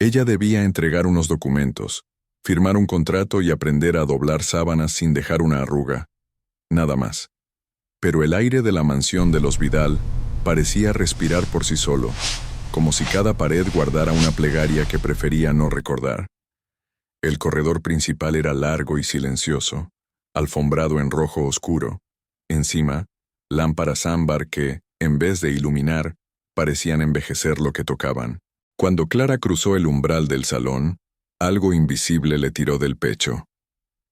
Ella debía entregar unos documentos, firmar un contrato y aprender a doblar sábanas sin dejar una arruga. Nada más. Pero el aire de la mansión de los Vidal parecía respirar por sí solo, como si cada pared guardara una plegaria que prefería no recordar. El corredor principal era largo y silencioso, alfombrado en rojo oscuro. Encima, lámparas ámbar que, en vez de iluminar, parecían envejecer lo que tocaban. Cuando Clara cruzó el umbral del salón, algo invisible le tiró del pecho.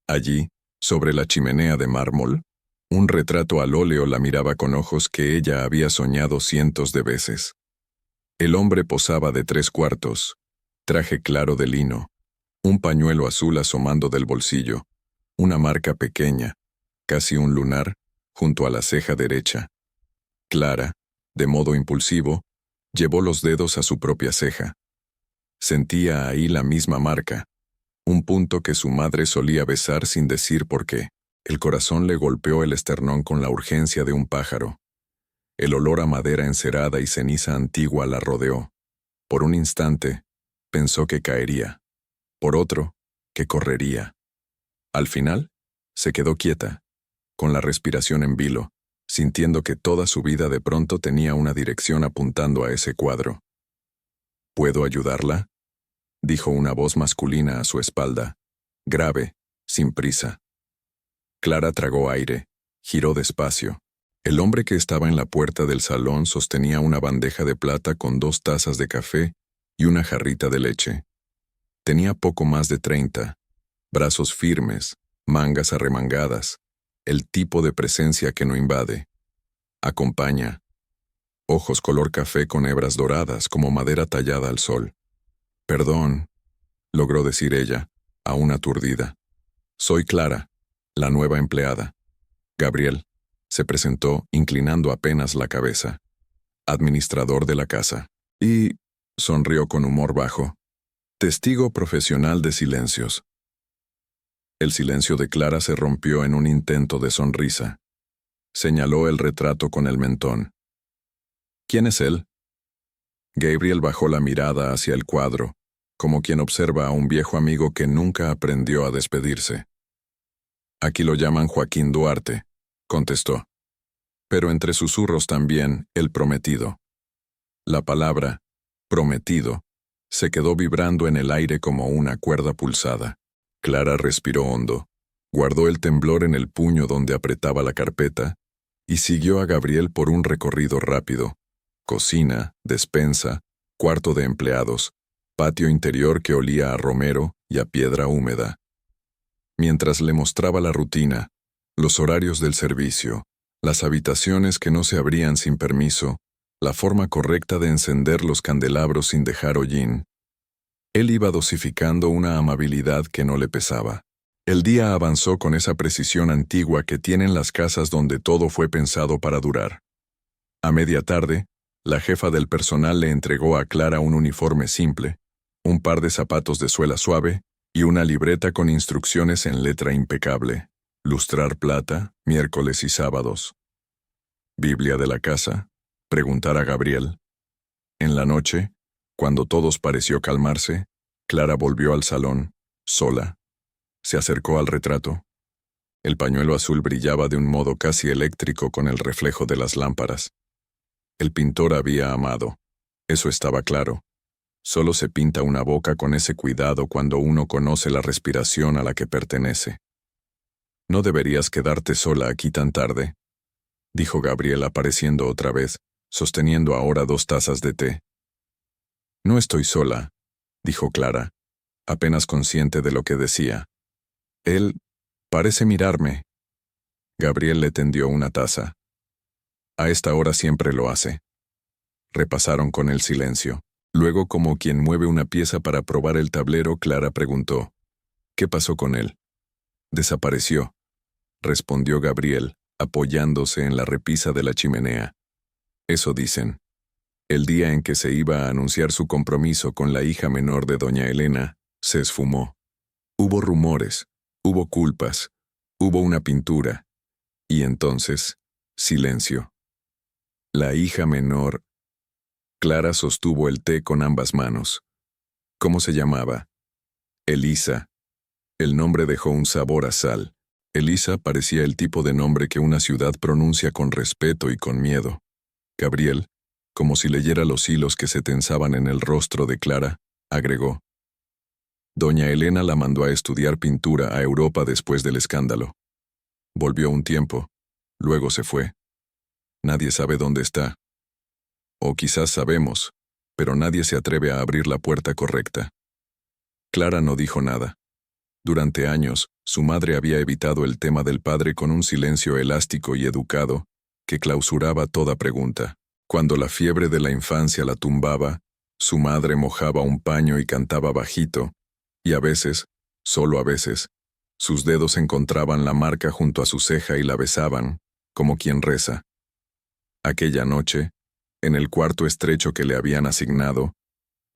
Allí, sobre la chimenea de mármol, un retrato al óleo la miraba con ojos que ella había soñado cientos de veces. El hombre posaba de 3/4, traje claro de lino, un pañuelo azul asomando del bolsillo, una marca pequeña, casi un lunar, junto a la ceja derecha. Clara, de modo impulsivo, llevó los dedos a su propia ceja. Sentía ahí la misma marca, un punto que su madre solía besar sin decir por qué. El corazón le golpeó el esternón con la urgencia de un pájaro. El olor a madera encerada y ceniza antigua la rodeó. Por un instante, pensó que caería. Por otro, que correría. Al final, se quedó quieta, con la respiración en vilo, sintiendo que toda su vida de pronto tenía una dirección apuntando a ese cuadro. ¿Puedo ayudarla?, dijo una voz masculina a su espalda, grave, sin prisa. Clara tragó aire, giró despacio. El hombre que estaba en la puerta del salón sostenía una bandeja de plata con 2 tazas de café y una jarrita de leche. Tenía poco más de 30, brazos firmes, mangas arremangadas, el tipo de presencia que no invade. Acompaña. Ojos color café con hebras doradas como madera tallada al sol. Perdón, logró decir ella, aún aturdida. Soy Clara, la nueva empleada. Gabriel, se presentó inclinando apenas la cabeza. Administrador de la casa. Y sonrió con humor bajo. Testigo profesional de silencios. El silencio de Clara se rompió en un intento de sonrisa. Señaló el retrato con el mentón. ¿Quién es él? Gabriel bajó la mirada hacia el cuadro, como quien observa a un viejo amigo que nunca aprendió a despedirse. Aquí lo llaman Joaquín Duarte, contestó. Pero entre susurros también, el prometido. La palabra, prometido, se quedó vibrando en el aire como una cuerda pulsada. Clara respiró hondo, guardó el temblor en el puño donde apretaba la carpeta y siguió a Gabriel por un recorrido rápido. Cocina, despensa, cuarto de empleados, patio interior que olía a romero y a piedra húmeda. Mientras le mostraba la rutina, los horarios del servicio, las habitaciones que no se abrían sin permiso, la forma correcta de encender los candelabros sin dejar hollín, él iba dosificando una amabilidad que no le pesaba. El día avanzó con esa precisión antigua que tienen las casas donde todo fue pensado para durar. A media tarde, la jefa del personal le entregó a Clara un uniforme simple, un par de zapatos de suela suave y una libreta con instrucciones en letra impecable. Lustrar plata, miércoles y sábados. ¿Biblia de la casa?, preguntara Gabriel. En la noche, cuando todos pareció calmarse, Clara volvió al salón, sola. Se acercó al retrato. El pañuelo azul brillaba de un modo casi eléctrico con el reflejo de las lámparas. El pintor había amado. Eso estaba claro. Solo se pinta una boca con ese cuidado cuando uno conoce la respiración a la que pertenece. «No deberías quedarte sola aquí tan tarde», dijo Gabriel apareciendo otra vez, sosteniendo ahora 2 tazas de té. «No estoy sola», dijo Clara, apenas consciente de lo que decía. «Él parece mirarme». Gabriel le tendió una taza. «A esta hora siempre lo hace». Repasaron con el silencio. Luego, como quien mueve una pieza para probar el tablero, Clara preguntó, «¿Qué pasó con él?» «Desapareció», respondió Gabriel, apoyándose en la repisa de la chimenea. «Eso dicen». El día en que se iba a anunciar su compromiso con la hija menor de doña Elena, se esfumó. Hubo rumores, hubo culpas, hubo una pintura, y entonces, silencio. La hija menor. Clara sostuvo el té con ambas manos. ¿Cómo se llamaba? Elisa. El nombre dejó un sabor a sal. Elisa parecía el tipo de nombre que una ciudad pronuncia con respeto y con miedo. Gabriel, como si leyera los hilos que se tensaban en el rostro de Clara, agregó: Doña Elena la mandó a estudiar pintura a Europa después del escándalo. Volvió un tiempo, luego se fue. Nadie sabe dónde está. O quizás sabemos, pero nadie se atreve a abrir la puerta correcta. Clara no dijo nada. Durante años, su madre había evitado el tema del padre con un silencio elástico y educado que clausuraba toda pregunta. Cuando la fiebre de la infancia la tumbaba, su madre mojaba un paño y cantaba bajito, y a veces, solo a veces, sus dedos encontraban la marca junto a su ceja y la besaban, como quien reza. Aquella noche, en el cuarto estrecho que le habían asignado,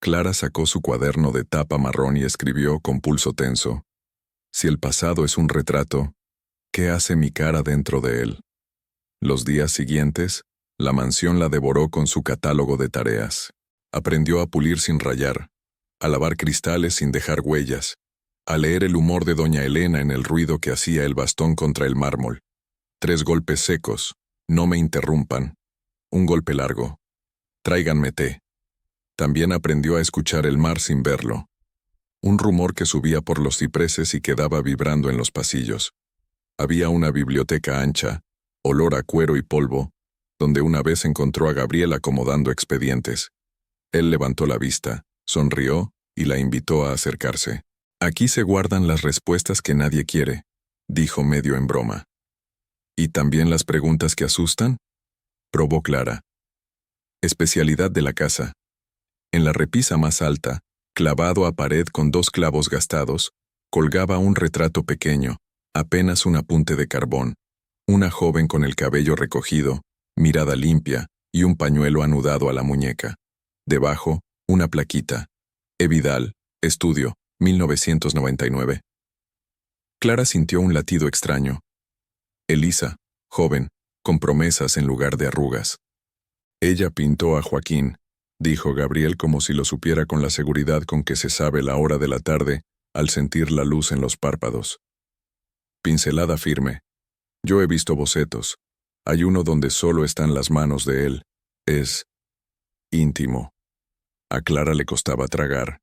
Clara sacó su cuaderno de tapa marrón y escribió con pulso tenso: Si el pasado es un retrato, ¿qué hace mi cara dentro de él? Los días siguientes, la mansión la devoró con su catálogo de tareas. Aprendió a pulir sin rayar, a lavar cristales sin dejar huellas, a leer el humor de doña Elena en el ruido que hacía el bastón contra el mármol. 3 golpes secos, no me interrumpan. Un golpe largo. Tráiganme té. También aprendió a escuchar el mar sin verlo. Un rumor que subía por los cipreses y quedaba vibrando en los pasillos. Había una biblioteca ancha, olor a cuero y polvo, donde una vez encontró a Gabriel acomodando expedientes. Él levantó la vista, sonrió y la invitó a acercarse. Aquí se guardan las respuestas que nadie quiere, dijo medio en broma. ¿Y también las preguntas que asustan? Probó Clara. Especialidad de la casa. En la repisa más alta, clavado a pared con 2 clavos gastados, colgaba un retrato pequeño, apenas un apunte de carbón. Una joven con el cabello recogido, mirada limpia y un pañuelo anudado a la muñeca. Debajo, una plaquita. E. Vidal, estudio, 1999. Clara sintió un latido extraño. Elisa, joven, con promesas en lugar de arrugas. Ella pintó a Joaquín, dijo Gabriel como si lo supiera con la seguridad con que se sabe la hora de la tarde al sentir la luz en los párpados. Pincelada firme. Yo he visto bocetos. Hay uno donde solo están las manos de él. Es íntimo. A Clara le costaba tragar.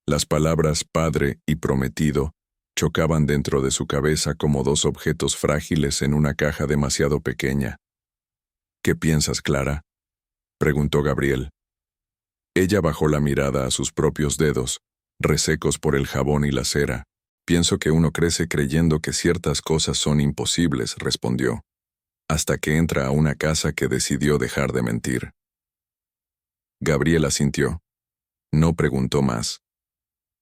Las palabras padre y prometido chocaban dentro de su cabeza como 2 objetos frágiles en una caja demasiado pequeña. ¿Qué piensas, Clara?, preguntó Gabriel. Ella bajó la mirada a sus propios dedos, resecos por el jabón y la cera. Pienso que uno crece creyendo que ciertas cosas son imposibles, respondió, hasta que entra a una casa que decidió dejar de mentir. Gabriel asintió. No preguntó más.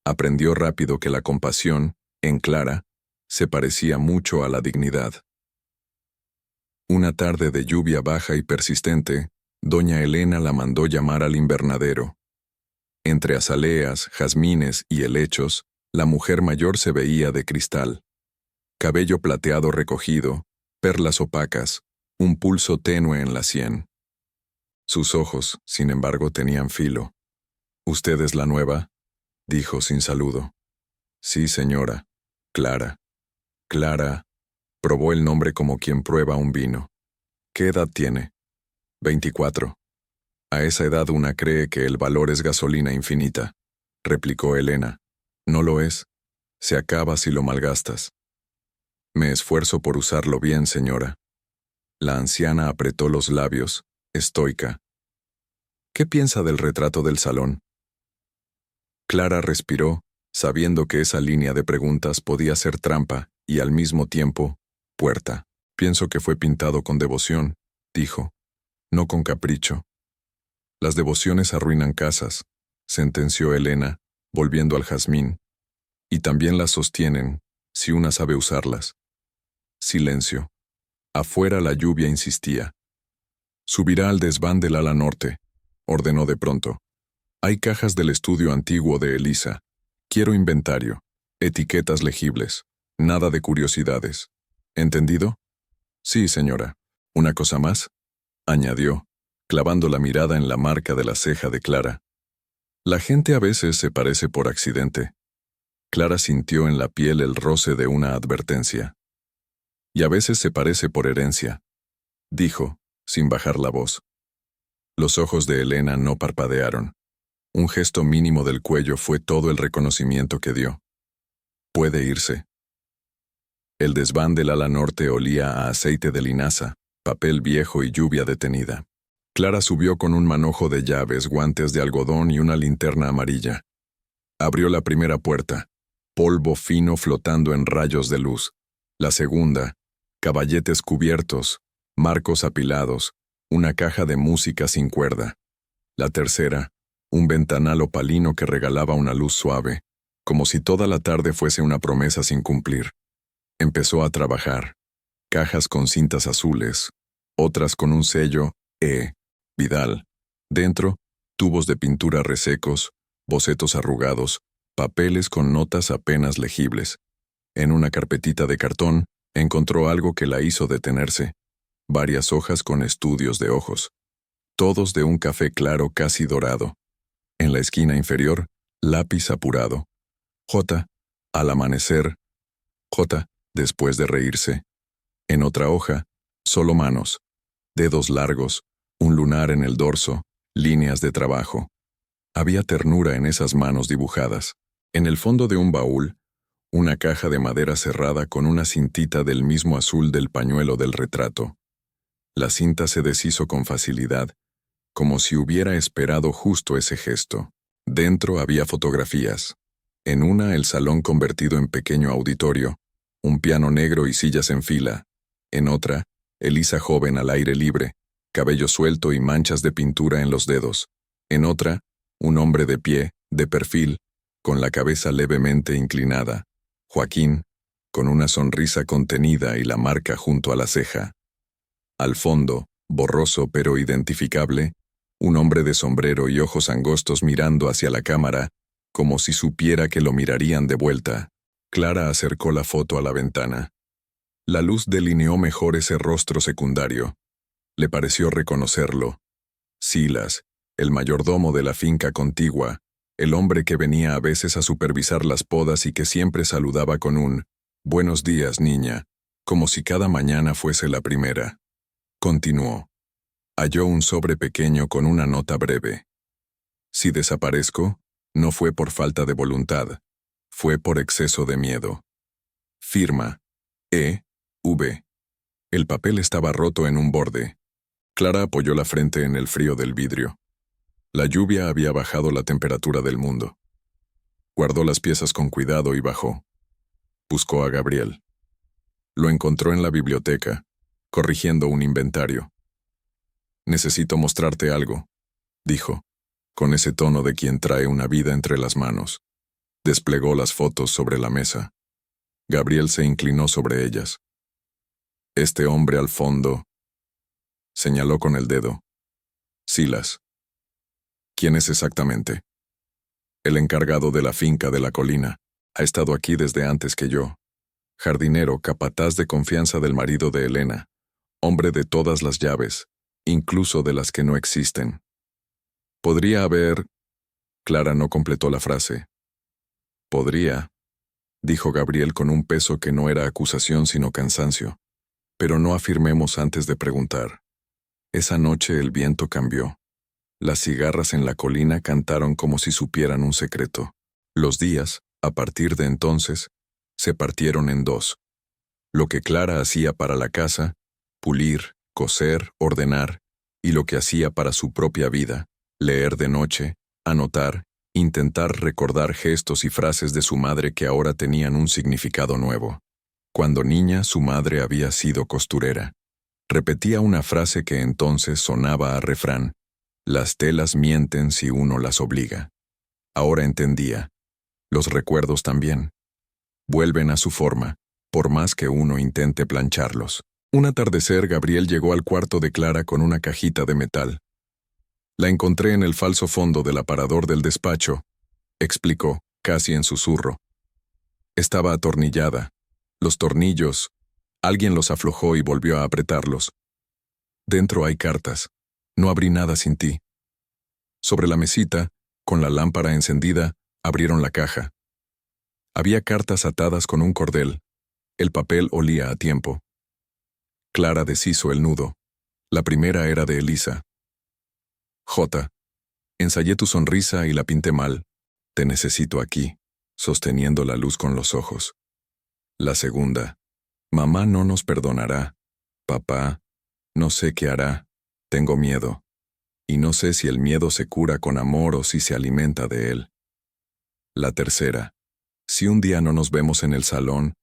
Aprendió rápido que la compasión, en Clara, se parecía mucho a la dignidad. Una tarde de lluvia baja y persistente, doña Elena la mandó llamar al invernadero. Entre azaleas, jazmines y helechos, la mujer mayor se veía de cristal. Cabello plateado recogido, perlas opacas, un pulso tenue en la sien. Sus ojos, sin embargo, tenían filo. «¿Usted es la nueva?», dijo sin saludo. «Sí, señora. Clara». Clara probó el nombre como quien prueba un vino. «¿Qué edad tiene?». 24. «A esa edad una cree que el valor es gasolina infinita», replicó Elena. «No lo es. Se acaba si lo malgastas». «Me esfuerzo por usarlo bien, señora». La anciana apretó los labios, estoica. «¿Qué piensa del retrato del salón?». Clara respiró, sabiendo que esa línea de preguntas podía ser trampa y al mismo tiempo, puerta. «Pienso que fue pintado con devoción», dijo, «no con capricho». «Las devociones arruinan casas», sentenció Elena, volviendo al jazmín. «Y también las sostienen, si una sabe usarlas». Silencio. Afuera la lluvia insistía. «Subirá al desván del ala norte», ordenó de pronto. «Hay cajas del estudio antiguo de Elisa. Quiero inventario, etiquetas legibles, nada de curiosidades. ¿Entendido?». «Sí, señora». «¿Una cosa más?», añadió, clavando la mirada en la marca de la ceja de Clara. La gente a veces se parece por accidente. Clara sintió en la piel el roce de una advertencia. Y a veces se parece por herencia, dijo, sin bajar la voz. Los ojos de Elena no parpadearon. Un gesto mínimo del cuello fue todo el reconocimiento que dio. Puede irse. El desván del ala norte olía a aceite de linaza, papel viejo y lluvia detenida. Clara subió con un manojo de llaves, guantes de algodón y una linterna amarilla. Abrió la primera puerta, polvo fino flotando en rayos de luz. La segunda, caballetes cubiertos, marcos apilados, una caja de música sin cuerda. La tercera, un ventanal opalino que regalaba una luz suave, como si toda la tarde fuese una promesa sin cumplir. Empezó a trabajar. Cajas con cintas azules, otras con un sello E. Vidal. Dentro, tubos de pintura resecos, bocetos arrugados, papeles con notas apenas legibles. En una carpetita de cartón, encontró algo que la hizo detenerse. Varias hojas con estudios de ojos. Todos de un café claro casi dorado. En la esquina inferior, lápiz apurado. J. Al amanecer. J. Después de reírse. En otra hoja, solo manos. Dedos largos, un lunar en el dorso, líneas de trabajo. Había ternura en esas manos dibujadas. En el fondo de un baúl, una caja de madera cerrada con una cintita del mismo azul del pañuelo del retrato. La cinta se deshizo con facilidad, como si hubiera esperado justo ese gesto. Dentro había fotografías. En una, el salón convertido en pequeño auditorio, un piano negro y sillas en fila. En otra, Elisa joven al aire libre, cabello suelto y manchas de pintura en los dedos. En otra, un hombre de pie, de perfil, con la cabeza levemente inclinada. Joaquín, con una sonrisa contenida y la marca junto a la ceja. Al fondo, borroso pero identificable, un hombre de sombrero y ojos angostos mirando hacia la cámara, como si supiera que lo mirarían de vuelta. Clara acercó la foto a la ventana. La luz delineó mejor ese rostro secundario. Le pareció reconocerlo. Silas, el mayordomo de la finca contigua, el hombre que venía a veces a supervisar las podas y que siempre saludaba con un «Buenos días, niña», como si cada mañana fuese la primera. Continuó. Halló un sobre pequeño con una nota breve. Si desaparezco, no fue por falta de voluntad, fue por exceso de miedo. Firma. E.V. El papel estaba roto en un borde. Clara apoyó la frente en el frío del vidrio. La lluvia había bajado la temperatura del mundo. Guardó las piezas con cuidado y bajó. Buscó a Gabriel. Lo encontró en la biblioteca, corrigiendo un inventario. «Necesito mostrarte algo», dijo, con ese tono de quien trae una vida entre las manos. Desplegó las fotos sobre la mesa. Gabriel se inclinó sobre ellas. «Este hombre al fondo», señaló con el dedo. «Silas». «¿Quién es exactamente?» «El encargado de la finca de la colina. Ha estado aquí desde antes que yo. Jardinero, capataz de confianza del marido de Elena. Hombre de todas las llaves, incluso de las que no existen. Podría haber...» Clara no completó la frase. «Podría», dijo Gabriel con un peso que no era acusación sino cansancio. «Pero no afirmemos antes de preguntar». Esa noche el viento cambió. Las cigarras en la colina cantaron como si supieran un secreto. Los días, a partir de entonces, se partieron en dos. Lo que Clara hacía para la casa, pulir, coser, ordenar, y lo que hacía para su propia vida, leer de noche, anotar, intentar recordar gestos y frases de su madre que ahora tenían un significado nuevo. Cuando niña, su madre había sido costurera. Repetía una frase que entonces sonaba a refrán: «Las telas mienten si uno las obliga». Ahora entendía. Los recuerdos también. Vuelven a su forma, por más que uno intente plancharlos. Un atardecer, Gabriel llegó al cuarto de Clara con una cajita de metal. «La encontré en el falso fondo del aparador del despacho», explicó, casi en susurro. Estaba atornillada. Los tornillos... Alguien los aflojó y volvió a apretarlos. «Dentro hay cartas. No abrí nada sin ti». Sobre la mesita, Con la lámpara encendida, abrieron la caja. Había cartas atadas con un cordel. El papel olía a tiempo. Clara deshizo el nudo. La primera era de Elisa. J. Ensayé tu sonrisa y la pinté mal. Te necesito aquí, sosteniendo la luz con los ojos. La segunda. Mamá no nos perdonará. Papá, no sé qué hará. Tengo miedo. Y no sé si el miedo se cura con amor o si se alimenta de él. La tercera. Si un día no nos vemos en el salón,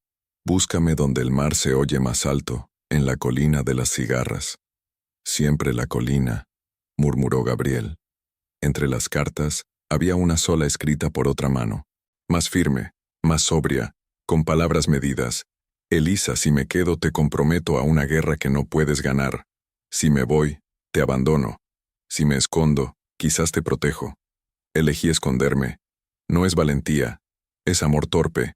búscame donde el mar se oye más alto, en la colina de las cigarras. Siempre la colina, murmuró Gabriel. Entre las cartas, había una sola escrita por otra mano. Más firme, más sobria, con palabras medidas. Elisa, si me quedo te comprometo a una guerra que no puedes ganar. Si me voy, te abandono. Si me escondo, quizás te protejo. Elegí esconderme. No es valentía, es amor torpe.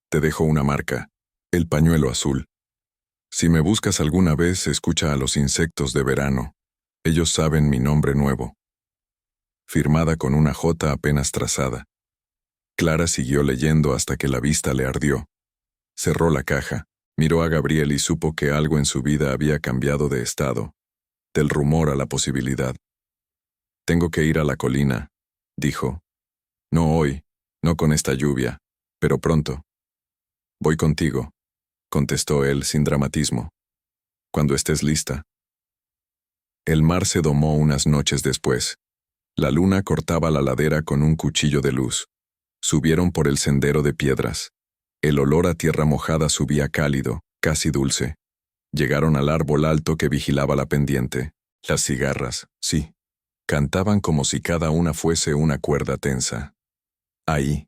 Te dejo una marca, el pañuelo azul. Si me buscas alguna vez, escucha a los insectos de verano. Ellos saben mi nombre nuevo. Firmada con una J apenas trazada. Clara siguió leyendo hasta que la vista le ardió. Cerró la caja, miró a Gabriel y supo que algo en su vida había cambiado de estado, del rumor a la posibilidad. Tengo que ir a la colina, dijo. No hoy, no con esta lluvia, pero pronto. Voy contigo, contestó él sin dramatismo. Cuando estés lista. El mar se domó unas noches después. La luna cortaba la ladera con un cuchillo de luz. Subieron por el sendero de piedras. El olor a tierra mojada subía cálido, casi dulce. Llegaron al árbol alto que vigilaba la pendiente. Las cigarras, sí, cantaban como si cada una fuese una cuerda tensa. Ahí,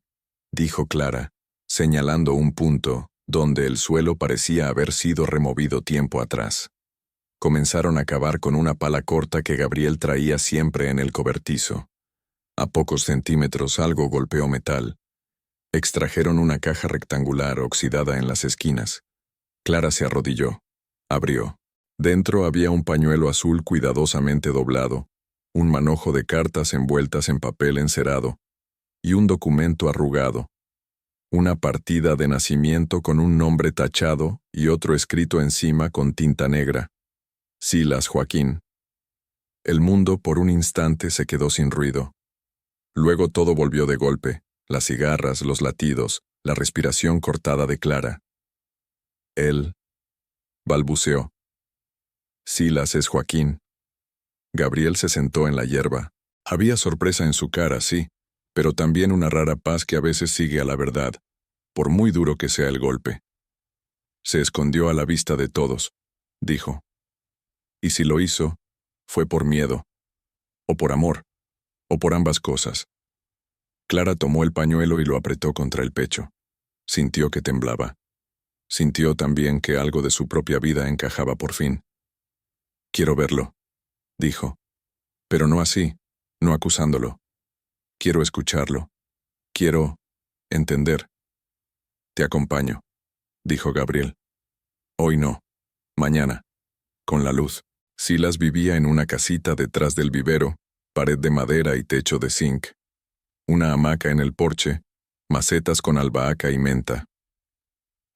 dijo Clara, señalando un punto donde el suelo parecía haber sido removido tiempo atrás. Comenzaron a cavar con una pala corta que Gabriel traía siempre en el cobertizo. A pocos centímetros algo golpeó metal. Extrajeron una caja rectangular oxidada en las esquinas. Clara se arrodilló. Abrió. Dentro había un pañuelo azul cuidadosamente doblado, un manojo de cartas envueltas en papel encerado, y un documento arrugado. Una partida de nacimiento con un nombre tachado y otro escrito encima con tinta negra. Silas Joaquín. El mundo por un instante se quedó sin ruido. Luego todo volvió de golpe, las cigarras, los latidos, la respiración cortada de Clara. Él balbuceó. Silas es Joaquín. Gabriel se sentó en la hierba. Había sorpresa en su cara, sí, pero también una rara paz que a veces sigue a la verdad, por muy duro que sea el golpe. Se escondió a la vista de todos, dijo. Y si lo hizo, fue por miedo, o por amor, o por ambas cosas. Clara tomó el pañuelo y lo apretó contra el pecho. Sintió que temblaba. Sintió también que algo de su propia vida encajaba por fin. Quiero verlo, dijo. Pero no así, no acusándolo. Quiero escucharlo. Quiero entender. Te acompaño, dijo Gabriel. Hoy no, mañana, con la luz. Silas vivía en una casita detrás del vivero, pared de madera y techo de zinc. Una hamaca en el porche, macetas con albahaca y menta.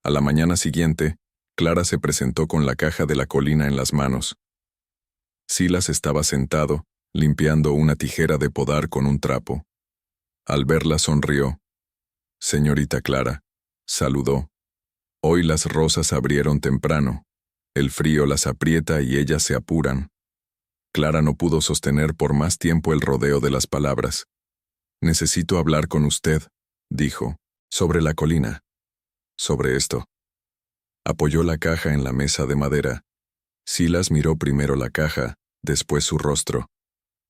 A la mañana siguiente, Clara se presentó con la caja de la colina en las manos. Silas estaba sentado, limpiando una tijera de podar con un trapo. Al verla sonrió. Señorita Clara, saludó. Hoy las rosas abrieron temprano. El frío las aprieta y ellas se apuran. Clara no pudo sostener por más tiempo el rodeo de las palabras. Necesito hablar con usted, dijo, sobre la colina. Sobre esto. Apoyó la caja en la mesa de madera. Silas miró primero la caja, después su rostro.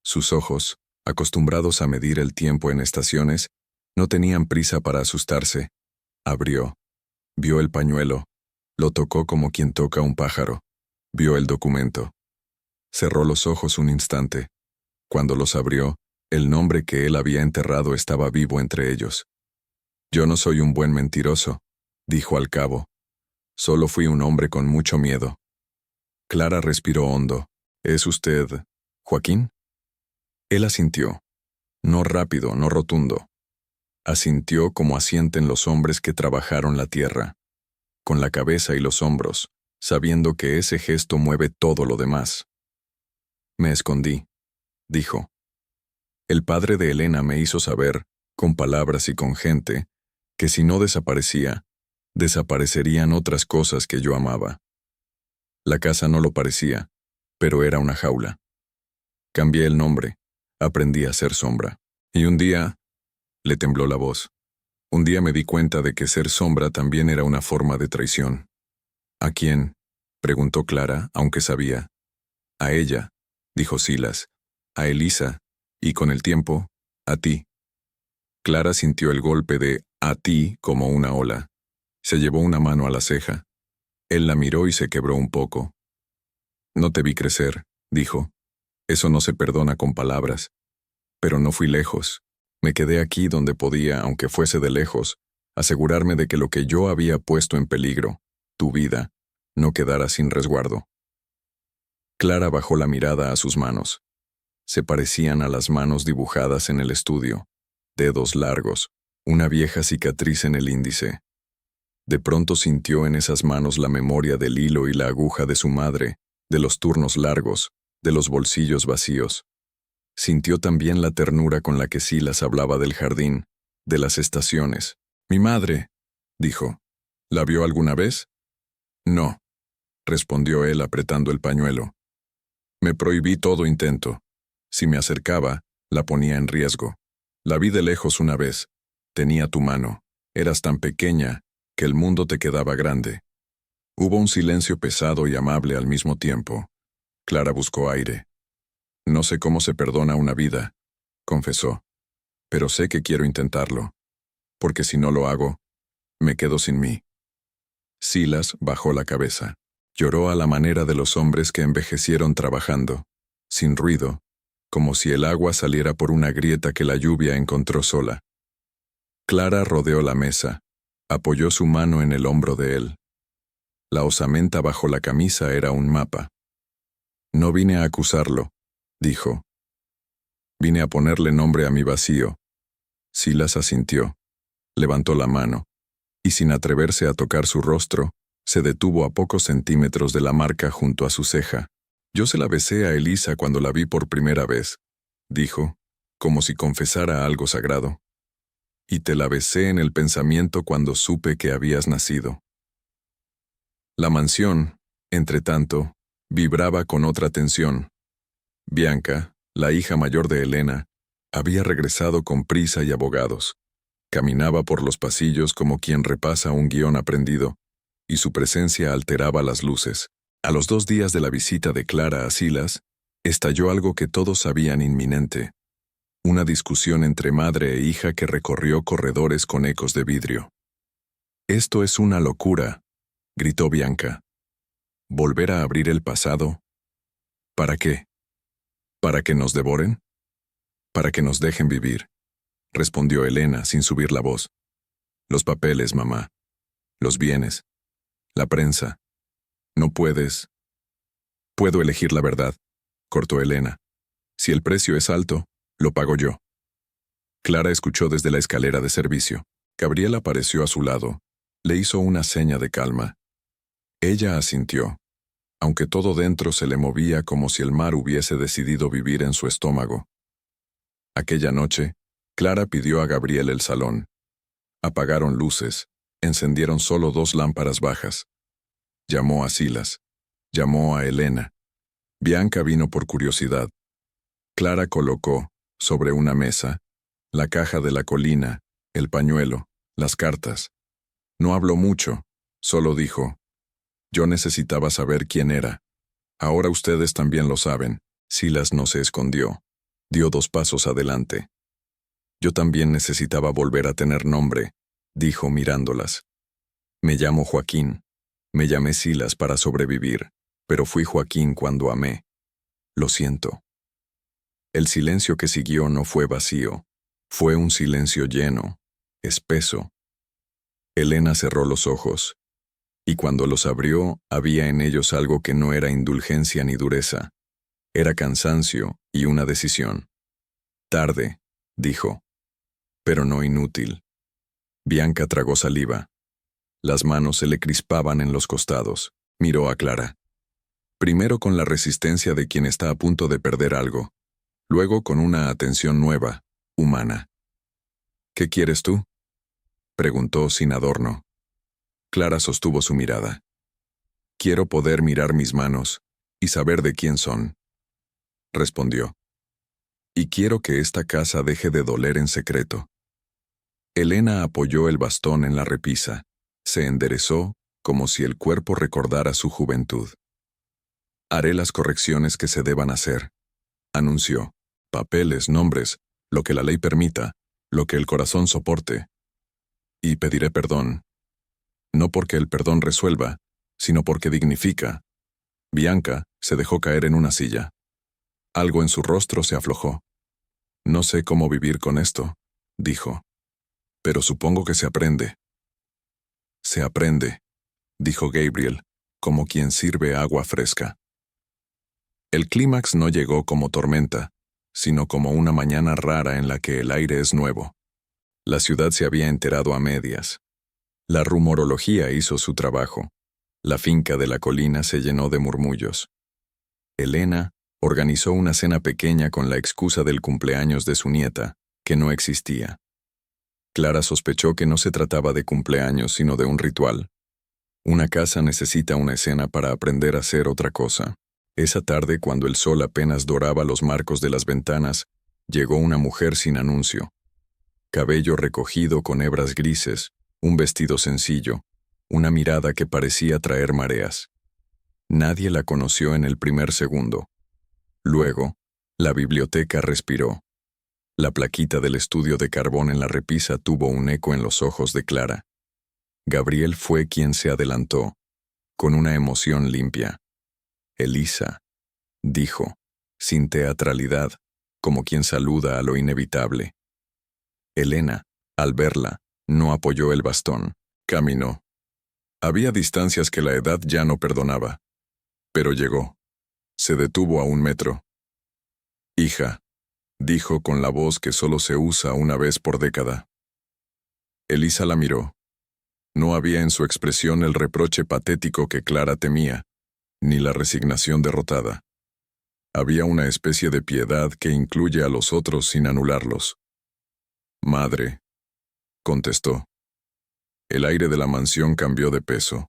Sus ojos, acostumbrados a medir el tiempo en estaciones, no tenían prisa para asustarse. Abrió. Vio el pañuelo. Lo tocó como quien toca un pájaro. Vio el documento. Cerró los ojos un instante. Cuando los abrió, el nombre que él había enterrado estaba vivo entre ellos. Yo no soy un buen mentiroso, dijo al cabo. Solo fui un hombre con mucho miedo. Clara respiró hondo. ¿Es usted Joaquín? Él asintió. No rápido, no rotundo. Asintió como asienten los hombres que trabajaron la tierra, con la cabeza y los hombros, sabiendo que ese gesto mueve todo lo demás. Me escondí, dijo. El padre de Elena me hizo saber, con palabras y con gente, que si no desaparecía, desaparecerían otras cosas que yo amaba. La casa no lo parecía, pero era una jaula. Cambié el nombre, aprendí a ser sombra. Y un día, le tembló la voz. Un día me di cuenta de que ser sombra también era una forma de traición. ¿A quién?, preguntó Clara, aunque sabía. A ella, dijo Silas, a Elisa, y con el tiempo, a ti. Clara sintió el golpe de a ti como una ola. Se llevó una mano a la ceja. Él la miró y se quebró un poco. No te vi crecer, dijo. Eso no se perdona con palabras. Pero no fui lejos. Me quedé aquí donde podía, aunque fuese de lejos, asegurarme de que lo que yo había puesto en peligro, tu vida, no quedara sin resguardo. Clara bajó la mirada a sus manos. Se parecían a las manos dibujadas en el estudio, dedos largos, una vieja cicatriz en el índice. De pronto sintió en esas manos la memoria del hilo y la aguja de su madre, de los turnos largos, de los bolsillos vacíos. Sintió también la ternura con la que Silas hablaba del jardín, de las estaciones. «Mi madre», dijo. «¿La vio alguna vez?» «No», respondió él apretando el pañuelo. «Me prohibí todo intento. Si me acercaba, la ponía en riesgo. La vi de lejos una vez. Tenía tu mano. Eras tan pequeña que el mundo te quedaba grande». Hubo un silencio pesado y amable al mismo tiempo. Clara buscó aire. «No sé cómo se perdona una vida», confesó, «pero sé que quiero intentarlo, porque si no lo hago, me quedo sin mí». Silas bajó la cabeza. Lloró a la manera de los hombres que envejecieron trabajando, sin ruido, como si el agua saliera por una grieta que la lluvia encontró sola. Clara rodeó la mesa, apoyó su mano en el hombro de él. La osamenta bajo la camisa era un mapa. «No vine a acusarlo», dijo. «Vine a ponerle nombre a mi vacío». Silas asintió, levantó la mano, y sin atreverse a tocar su rostro, se detuvo a pocos centímetros de la marca junto a su ceja. «Yo se la besé a Elisa cuando la vi por primera vez», dijo, como si confesara algo sagrado. «Y te la besé en el pensamiento cuando supe que habías nacido». La mansión, entretanto, vibraba con otra tensión. Bianca, la hija mayor de Elena, había regresado con prisa y abogados. Caminaba por los pasillos como quien repasa un guión aprendido, y su presencia alteraba las luces. A los 2 días de la visita de Clara a Silas, estalló algo que todos sabían inminente. Una discusión entre madre e hija que recorrió corredores con ecos de vidrio. «Esto es una locura», gritó Bianca. «¿Volver a abrir el pasado? ¿Para qué? ¿Para que nos devoren? Para que nos dejen vivir», respondió Elena sin subir la voz. «Los papeles, mamá. Los bienes. La prensa. No puedes». «Puedo elegir la verdad», cortó Elena. «Si el precio es alto, lo pago yo». Clara escuchó desde la escalera de servicio. Gabriel apareció a su lado. Le hizo una seña de calma. Ella asintió, aunque todo dentro se le movía como si el mar hubiese decidido vivir en su estómago. Aquella noche, Clara pidió a Gabriel el salón. Apagaron luces, encendieron solo 2 lámparas bajas. Llamó a Silas. Llamó a Elena. Bianca vino por curiosidad. Clara colocó, sobre una mesa, la caja de la colina, el pañuelo, las cartas. No habló mucho, solo dijo: «Yo necesitaba saber quién era. Ahora ustedes también lo saben». Silas no se escondió. Dio 2 pasos adelante. «Yo también necesitaba volver a tener nombre», dijo mirándolas. «Me llamo Joaquín. Me llamé Silas para sobrevivir, pero fui Joaquín cuando amé. Lo siento». El silencio que siguió no fue vacío. Fue un silencio lleno, espeso. Elena cerró los ojos, y cuando los abrió había en ellos algo que no era indulgencia ni dureza. Era cansancio y una decisión. Tarde, dijo, pero no inútil. Bianca tragó saliva. Las manos se le crispaban en los costados. Miró a Clara. Primero con la resistencia de quien está a punto de perder algo, luego con una atención nueva, humana. ¿Qué quieres tú?, preguntó sin adorno. Clara sostuvo su mirada. Quiero poder mirar mis manos y saber de quién son, respondió. Y quiero que esta casa deje de doler en secreto. Elena apoyó el bastón en la repisa. Se enderezó como si el cuerpo recordara su juventud. Haré las correcciones que se deban hacer, anunció. Papeles, nombres, lo que la ley permita, lo que el corazón soporte. Y pediré perdón. No porque el perdón resuelva, sino porque dignifica. Bianca se dejó caer en una silla. Algo en su rostro se aflojó. No sé cómo vivir con esto, dijo. Pero supongo que se aprende. Se aprende, dijo Gabriel, como quien sirve agua fresca. El clímax no llegó como tormenta, sino como una mañana rara en la que el aire es nuevo. La ciudad se había enterado a medias. La rumorología hizo su trabajo. La finca de la colina se llenó de murmullos. Elena organizó una cena pequeña con la excusa del cumpleaños de su nieta, que no existía. Clara sospechó que no se trataba de cumpleaños, sino de un ritual. Una casa necesita una escena para aprender a hacer otra cosa. Esa tarde, cuando el sol apenas doraba los marcos de las ventanas, llegó una mujer sin anuncio. Cabello recogido con hebras grises, un vestido sencillo, una mirada que parecía traer mareas. Nadie la conoció en el primer segundo. Luego, la biblioteca respiró. La plaquita del estudio de carbón en la repisa tuvo un eco en los ojos de Clara. Gabriel fue quien se adelantó, con una emoción limpia. Elisa, dijo, sin teatralidad, como quien saluda a lo inevitable. Elena, al verla, no apoyó el bastón, caminó. Había distancias que la edad ya no perdonaba. Pero llegó. Se detuvo a 1 metro. Hija, dijo con la voz que solo se usa una vez por década. Elisa la miró. No había en su expresión el reproche patético que Clara temía, ni la resignación derrotada. Había una especie de piedad que incluye a los otros sin anularlos. Madre, contestó. El aire de la mansión cambió de peso.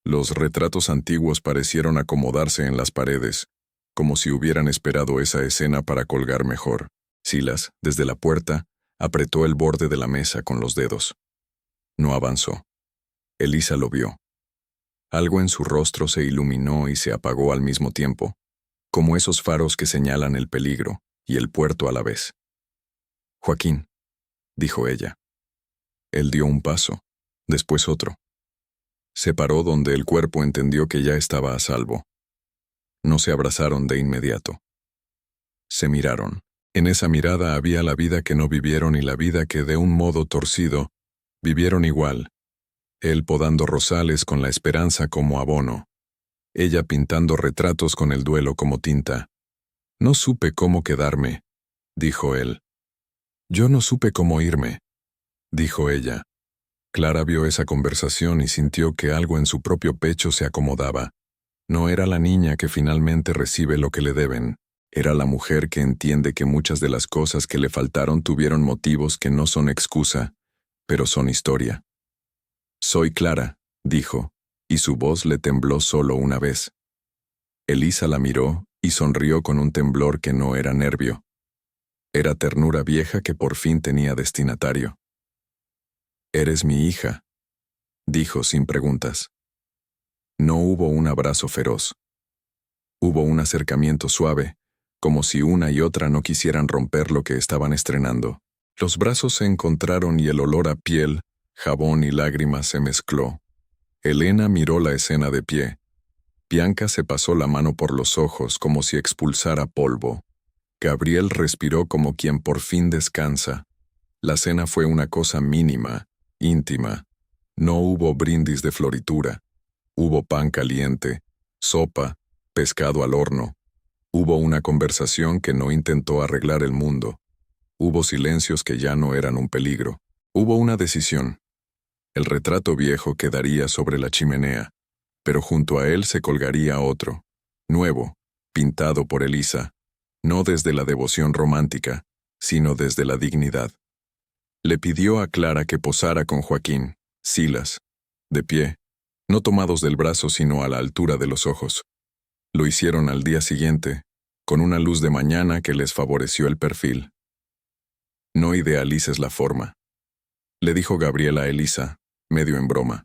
Los retratos antiguos parecieron acomodarse en las paredes, como si hubieran esperado esa escena para colgar mejor. Silas, desde la puerta, apretó el borde de la mesa con los dedos. No avanzó. Elisa lo vio. Algo en su rostro se iluminó y se apagó al mismo tiempo, como esos faros que señalan el peligro y el puerto a la vez. Joaquín, dijo ella. Él dio un paso, después otro. Se paró donde el cuerpo entendió que ya estaba a salvo. No se abrazaron de inmediato. Se miraron. En esa mirada había la vida que no vivieron y la vida que, de un modo torcido, vivieron igual. Él podando rosales con la esperanza como abono. Ella pintando retratos con el duelo como tinta. No supe cómo quedarme, dijo él. Yo no supe cómo irme, dijo ella. Clara vio esa conversación y sintió que algo en su propio pecho se acomodaba. No era la niña que finalmente recibe lo que le deben. Era la mujer que entiende que muchas de las cosas que le faltaron tuvieron motivos que no son excusa, pero son historia. Soy Clara, dijo, y su voz le tembló solo una vez. Elisa la miró y sonrió con un temblor que no era nervio. Era ternura vieja que por fin tenía destinatario. Eres mi hija, dijo sin preguntas. No hubo un abrazo feroz. Hubo un acercamiento suave, como si una y otra no quisieran romper lo que estaban estrenando. Los brazos se encontraron y el olor a piel, jabón y lágrimas se mezcló. Elena miró la escena de pie. Bianca se pasó la mano por los ojos como si expulsara polvo. Gabriel respiró como quien por fin descansa. La cena fue una cosa mínima, íntima. No hubo brindis de floritura. Hubo pan caliente, sopa, pescado al horno. Hubo una conversación que no intentó arreglar el mundo. Hubo silencios que ya no eran un peligro. Hubo una decisión. El retrato viejo quedaría sobre la chimenea, pero junto a él se colgaría otro, nuevo, pintado por Elisa, no desde la devoción romántica, sino desde la dignidad. Le pidió a Clara que posara con Joaquín, Silas, de pie, no tomados del brazo sino a la altura de los ojos. Lo hicieron al día siguiente, con una luz de mañana que les favoreció el perfil. No idealices la forma, le dijo Gabriela a Elisa, medio en broma.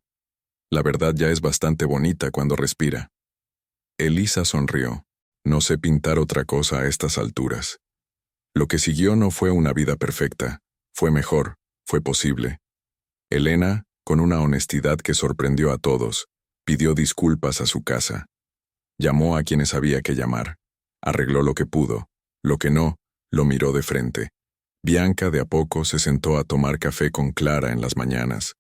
La verdad ya es bastante bonita cuando respira. Elisa sonrió. No sé pintar otra cosa a estas alturas. Lo que siguió no fue una vida perfecta, fue mejor, fue posible. Elena, con una honestidad que sorprendió a todos, pidió disculpas a su casa. Llamó a quienes había que llamar. Arregló lo que pudo, lo que no, lo miró de frente. Bianca de a poco se sentó a tomar café con Clara en las mañanas.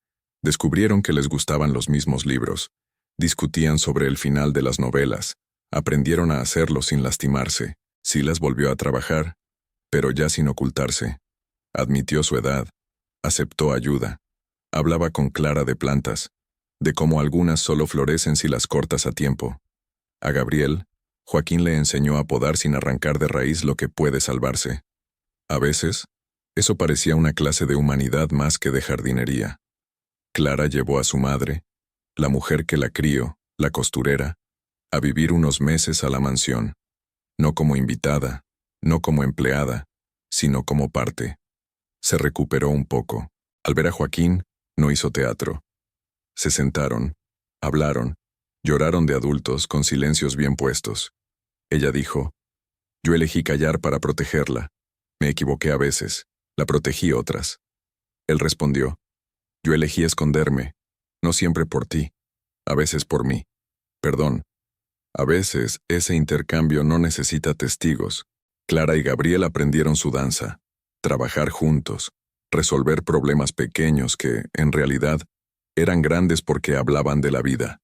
Descubrieron que les gustaban los mismos libros. Discutían sobre el final de las novelas. Aprendieron a hacerlo sin lastimarse. Silas volvió a trabajar, pero ya sin ocultarse. Admitió su edad. Aceptó ayuda. Hablaba con Clara de plantas, de cómo algunas solo florecen si las cortas a tiempo. A Gabriel, Joaquín le enseñó a podar sin arrancar de raíz lo que puede salvarse. A veces, eso parecía una clase de humanidad más que de jardinería. Clara llevó a su madre, la mujer que la crió, la costurera, a vivir unos meses a la mansión, no como invitada, no como empleada, sino como parte. Se recuperó un poco. Al ver a Joaquín, no hizo teatro. Se sentaron, hablaron, lloraron de adultos con silencios bien puestos. Ella dijo, yo elegí callar para protegerla. Me equivoqué a veces, la protegí otras. Él respondió, yo elegí esconderme, no siempre por ti, a veces por mí. Perdón. A veces, ese intercambio no necesita testigos. Clara y Gabriel aprendieron su danza, trabajar juntos, resolver problemas pequeños que, en realidad, eran grandes porque hablaban de la vida.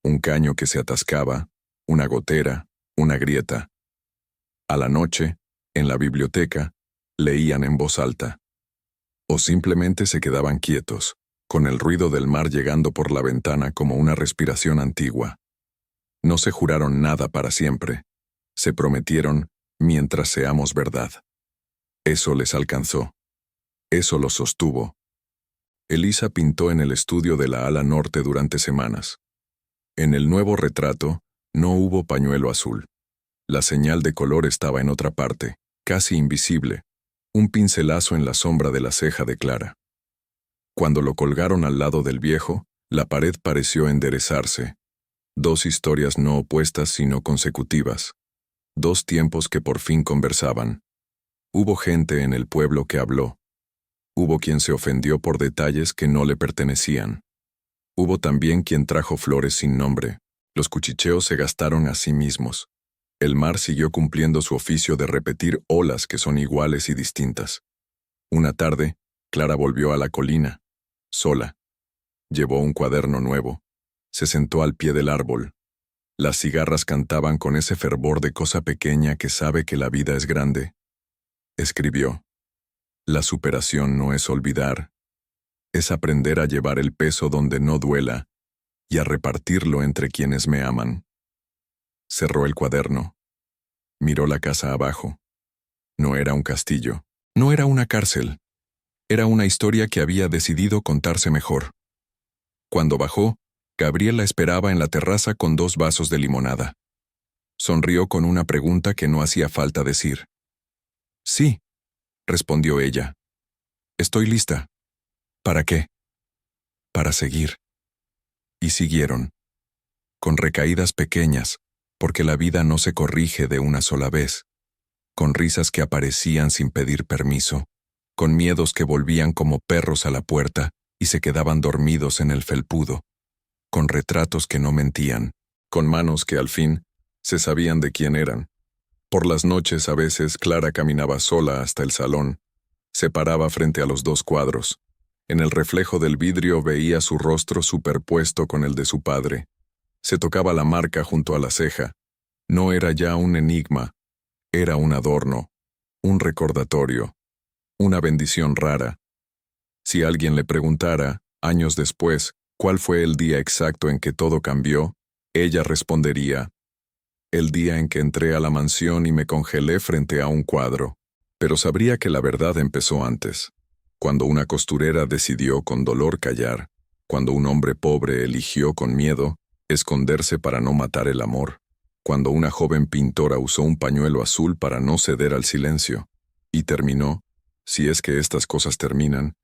Un caño que se atascaba, una gotera, una grieta. A la noche, en la biblioteca, leían en voz alta. O simplemente se quedaban quietos, con el ruido del mar llegando por la ventana como una respiración antigua. No se juraron nada para siempre. Se prometieron mientras seamos verdad. Eso les alcanzó. Eso los sostuvo. Elisa pintó en el estudio de la ala norte durante semanas. En el nuevo retrato, no hubo pañuelo azul. La señal de color estaba en otra parte, casi invisible, un pincelazo en la sombra de la ceja de Clara. Cuando lo colgaron al lado del viejo, la pared pareció enderezarse. Dos historias no opuestas sino consecutivas. Dos tiempos que por fin conversaban. Hubo gente en el pueblo que habló. Hubo quien se ofendió por detalles que no le pertenecían. Hubo también quien trajo flores sin nombre. Los cuchicheos se gastaron a sí mismos. El mar siguió cumpliendo su oficio de repetir olas que son iguales y distintas. Una tarde, Clara volvió a la colina, sola. Llevó un cuaderno nuevo. Se sentó al pie del árbol. Las cigarras cantaban con ese fervor de cosa pequeña que sabe que la vida es grande. Escribió. La superación no es olvidar. Es aprender a llevar el peso donde no duela y a repartirlo entre quienes me aman. Cerró el cuaderno. Miró la casa abajo. No era un castillo. No era una cárcel. Era una historia que había decidido contarse mejor. Cuando bajó, Gabriel la esperaba en la terraza con 2 vasos de limonada. Sonrió con una pregunta que no hacía falta decir. Sí, respondió ella. Estoy lista. ¿Para qué? Para seguir. Y siguieron. Con recaídas pequeñas, porque la vida no se corrige de una sola vez. Con risas que aparecían sin pedir permiso. Con miedos que volvían como perros a la puerta y se quedaban dormidos en el felpudo. Con retratos que no mentían, con manos que al fin se sabían de quién eran. Por las noches a veces Clara caminaba sola hasta el salón, se paraba frente a los 2 cuadros. En el reflejo del vidrio veía su rostro superpuesto con el de su padre. Se tocaba la marca junto a la ceja. No era ya un enigma, era un adorno, un recordatorio. una bendición rara. Si alguien le preguntara, años después, cuál fue el día exacto en que todo cambió, ella respondería: el día en que entré a la mansión y me congelé frente a un cuadro. Pero sabría que la verdad empezó antes, cuando una costurera decidió con dolor callar, cuando un hombre pobre eligió con miedo esconderse para no matar el amor, cuando una joven pintora usó un pañuelo azul para no ceder al silencio, y terminó, si es que estas cosas terminan,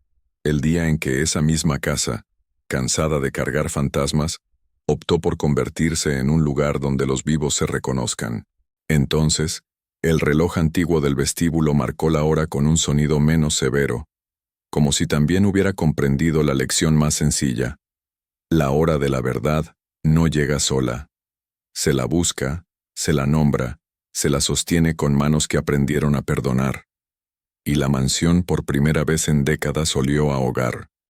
el día en que esa misma casa, cansada de cargar fantasmas, optó por convertirse en un lugar donde los vivos se reconozcan. Entonces, el reloj antiguo del vestíbulo marcó la hora con un sonido menos severo, como si también hubiera comprendido la lección más sencilla. La hora de la verdad no llega sola. Se la busca, se la nombra, se la sostiene con manos que aprendieron a perdonar. Y la mansión por primera vez en décadas olió a hogar.